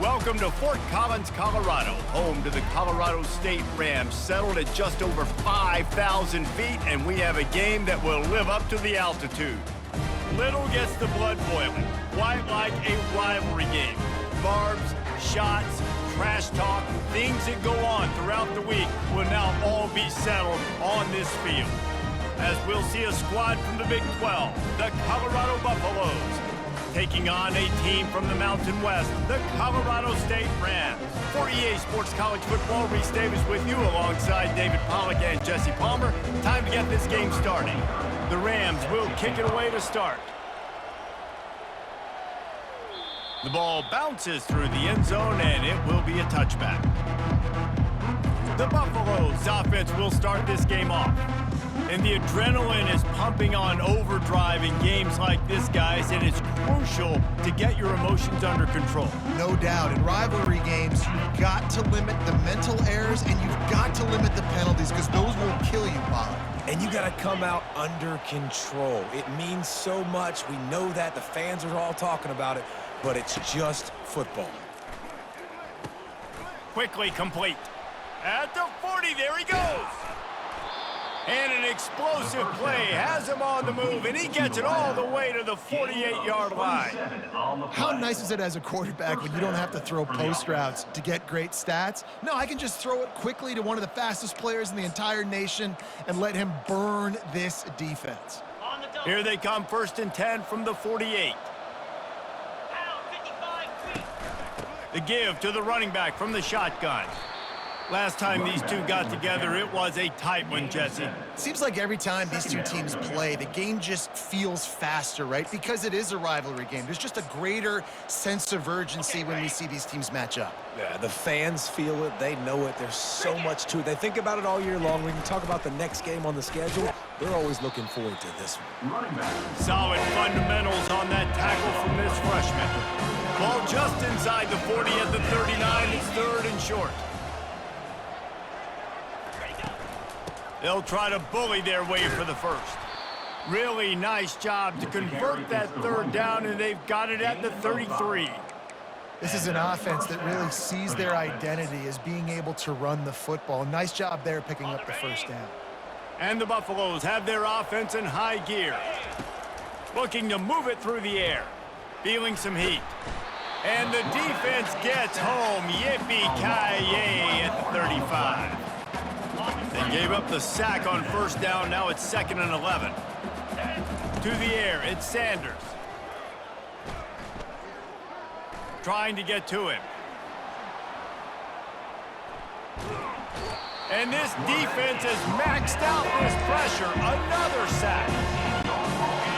Welcome to Fort Collins, Colorado, home to the Colorado State Rams, settled at just over 5,000 feet, and we have a game that will live up to the altitude. Little gets the blood boiling, quite like a rivalry game. Barbs, shots, trash talk, things that go on throughout the week will now all be settled on this field. As we'll see a squad from the Big 12, the Colorado Buffaloes, taking on a team from the Mountain West, the Colorado State Rams. For EA Sports College Football, Reese Davis with you alongside David Pollack and Jesse Palmer. Time to get this game started. The Rams will kick it away to start. The ball bounces through the end zone, and it will be a touchback. The Buffaloes offense will start this game off. And the adrenaline is pumping on overdrive in games like this, guys, and it's crucial to get your emotions under control. No doubt. In rivalry games, you've got to limit the mental errors, and you've got to limit the penalties because those will kill you, Bob. And you got to come out under control. It means so much. We know that. The fans are all talking about it, but it's just football. Quickly complete. At the 40, there he goes. And an explosive play has him on the move, and he gets it all the way to the 48-yard line. How nice is it as a quarterback when you don't have to throw post routes to get great stats? No, I can just throw it quickly to one of the fastest players in the entire nation and let him burn this defense. Here they come, 1st and 10 from the 48. The give to the running back from the shotgun. Last time these two got together, it was a tight one, Jesse. Seems like every time these two teams play, the game just feels faster, right? Because it is a rivalry game. There's just a greater sense of urgency when we see these teams match up. Yeah, the fans feel it. They know it. There's so much to it. They think about it all year long. We can talk about the next game on the schedule. They're always looking forward to this one. Solid fundamentals on that tackle from this freshman. Ball just inside the 40 at the 39. It's 3rd and short. They'll try to bully their way for the first. Really nice job to convert that 3rd down, and they've got it at the 33. This is an offense that really sees their identity as being able to run the football. Nice job there picking up the 1st down. And the Buffaloes have their offense in high gear. Looking to move it through the air. Feeling some heat. And the defense gets home. Yippee-ki-yay at the 35. They gave up the sack on 1st down. Now it's 2nd and 11. To the air, it's Sanders. Trying to get to him. And this defense has maxed out this pressure. Another sack.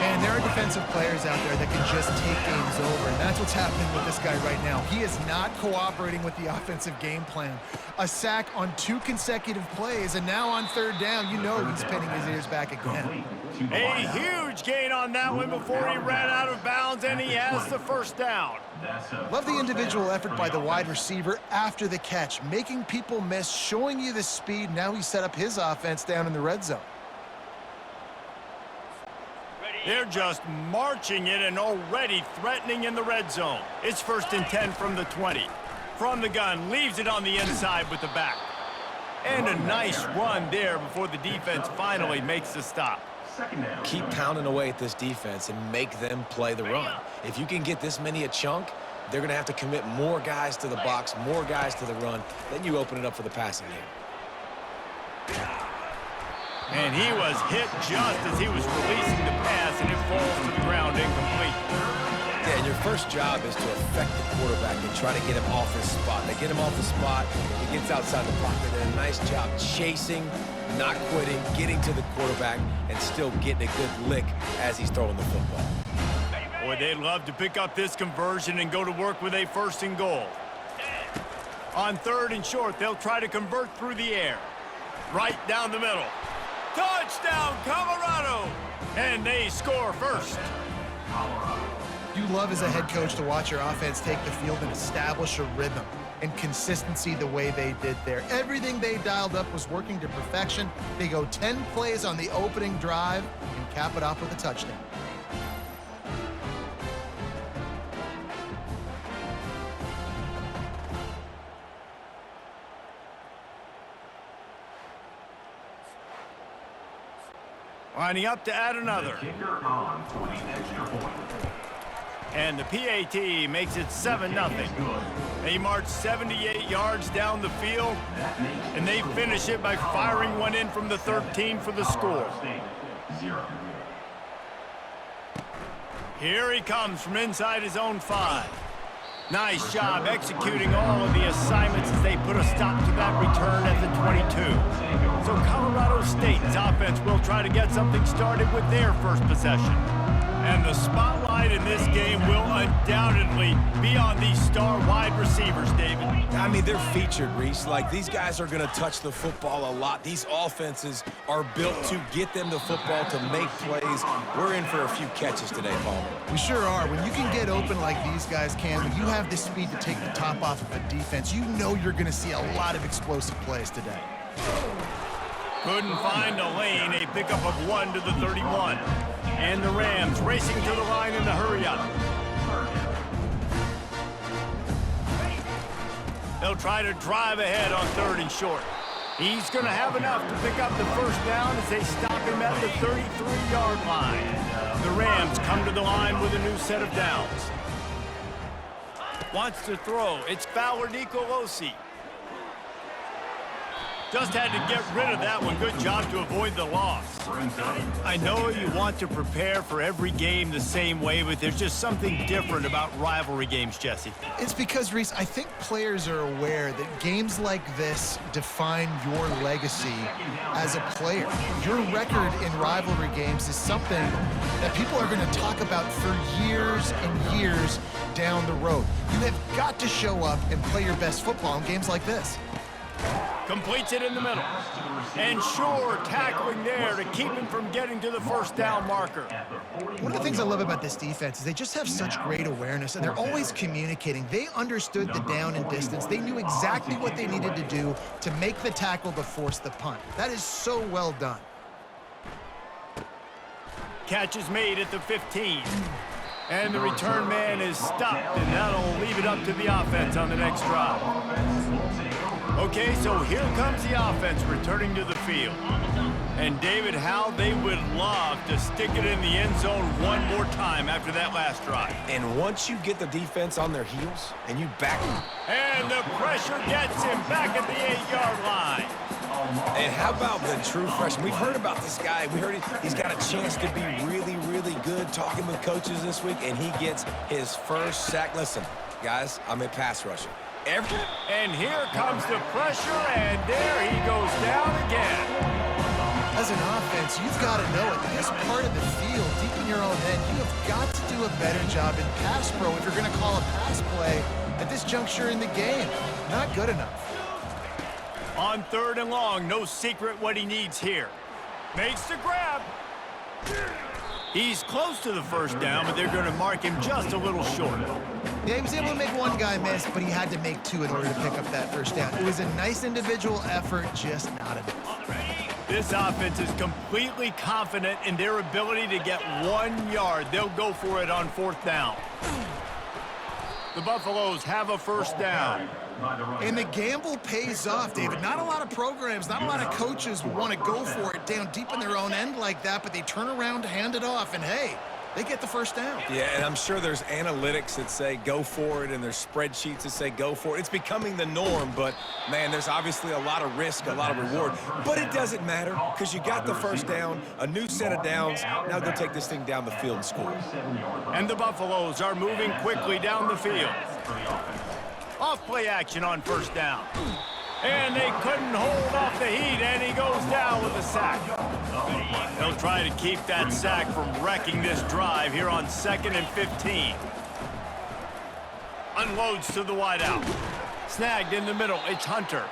And there are defensive players out there that can just take games over, and that's what's happening with this guy right now. He is not cooperating with the offensive game plan. A sack on 2 consecutive plays, and now on 3rd down, you know he's pinning his ears back again. A huge gain on that one before he ran out of bounds, and he has the 1st down. Love the individual effort by the wide receiver after the catch, making people miss, showing you the speed. Now he's set up his offense down in the red zone. They're just marching it and already threatening in the red zone. It's 1st and 10 from the 20. From the gun, leaves it on the inside with the back. And a nice run there before the defense finally makes the stop. Keep pounding away at this defense and make them play the run. If you can get this many a chunk, they're going to have to commit more guys to the box, more guys to the run. Then you open it up for the passing game. And he was hit just as he was releasing the pass, and it falls to the ground incomplete. Yeah, and your first job is to affect the quarterback and try to get him off his spot. They get him off the spot, he gets outside the pocket, and a nice job chasing, not quitting, getting to the quarterback, and still getting a good lick as he's throwing the football. Boy, they'd love to pick up this conversion and go to work with a 1st and goal. On 3rd and short, they'll try to convert through the air. Right down the middle. Touchdown, Colorado! And they score first. You love as a head coach to watch your offense take the field and establish a rhythm and consistency the way they did there. Everything they dialed up was working to perfection. They go 10 plays on the opening drive and cap it off with a touchdown. Lining up to add another. And the PAT makes it 7-0. They march 78 yards down the field, and they finish it by firing one in from the 13 for the score. Here he comes from inside his own 5. Nice job executing all of the assignments as they put a stop to that return at the 22. So Colorado State's offense will try to get something started with their first possession. And the spotlight in this game will undoubtedly be on these star wide receivers, David. I mean, they're featured, Reese. Like, these guys are going to touch the football a lot. These offenses are built to get them the football, to make plays. We're in for a few catches today, Palmer. We sure are. When you can get open like these guys can, when you have the speed to take the top off of a defense, you know you're going to see a lot of explosive plays today. Couldn't find a lane, a pickup of 1 to the 31. And the Rams racing to the line in the hurry-up. They'll try to drive ahead on 3rd and short. He's going to have enough to pick up the first down as they stop him at the 33-yard line. The Rams come to the line with a new set of downs. Wants to throw. It's Fowler Nicolosi. Just had to get rid of that one. Good job to avoid the loss. I know you want to prepare for every game the same way, but there's just something different about rivalry games, Jesse. It's because, Reese, I think players are aware that games like this define your legacy as a player. Your record in rivalry games is something that people are going to talk about for years and years down the road. You have got to show up and play your best football in games like this. Completes it in the middle. And sure, tackling there to keep him from getting to the first down marker. One of the things I love about this defense is they just have such great awareness, and they're always communicating. They understood the down and distance. They knew exactly what they needed to do to make the tackle to force the punt. That is so well done. Catch is made at the 15. And the return man is stopped, and that'll leave it up to the offense on the next drive. Okay, so here comes the offense returning to the field. And David, how they would love to stick it in the end zone one more time after that last drive. And once you get the defense on their heels and you back them. And the pressure gets him back at the 8-yard line. And how about the true freshman? We've heard about this guy. We heard he's got a chance to be really, really good, talking with coaches this week, and he gets his first sack. Listen, guys, I'm a pass rusher. And here comes the pressure, and there he goes down again. As an offense, you've got to know at this part of the field, deep in your own head, you have got to do a better job in pass pro if you're going to call a pass play at this juncture in the game. Not good enough. On 3rd and long, no secret what he needs here. Makes the grab. He's close to the first down, but they're going to mark him just a little short. Yeah, he was able to make one guy miss, but he had to make 2 in order to pick up that first down. It was a nice individual effort, just not enough. This offense is completely confident in their ability to get 1 yard. They'll go for it on 4th down. The Buffaloes have a first down. And the gamble pays off, David. Not a lot of programs, not a lot of coaches will want to go for it down deep in their own end like that, but they turn around to hand it off, and hey, they get the first down. Yeah, and I'm sure there's analytics that say go for it, and there's spreadsheets that say go for it. It's becoming the norm, but, man, there's obviously a lot of risk, a lot of reward. But it doesn't matter because you got the first down, a new set of downs. Now go take this thing down the field and score. And the Buffaloes are moving quickly down the field. Off play action on first down. And they couldn't hold off the heat, and he goes down with a sack. They'll try to keep that sack from wrecking this drive here on 2nd and 15. Unloads to the wideout. Snagged in the middle, it's Hunter.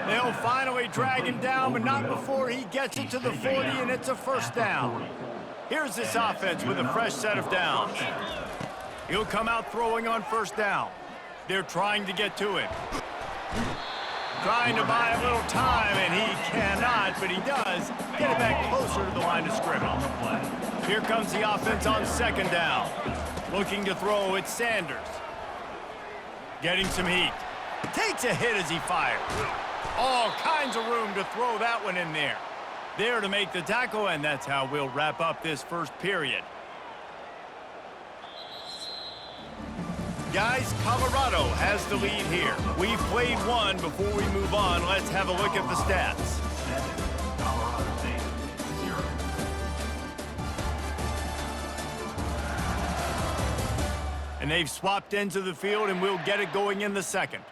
They'll finally drag him down, but not before he gets it to the 40, and it's a first down. Here's this offense with a fresh set of downs. He'll come out throwing on first down. They're trying to get to him. Trying to buy a little time, and he cannot, but he does get it back closer to the line of scrimmage. Here comes the offense on 2nd down. Looking to throw, it's Sanders. Getting some heat. Takes a hit as he fires. All kinds of room to throw that one in there. there to make the tackle, and that's how we'll wrap up this first period. Guys, Colorado has the lead here. We've played one. Before we move on, let's have a look at the stats. And they've swapped into the field, and we'll get it going in the second.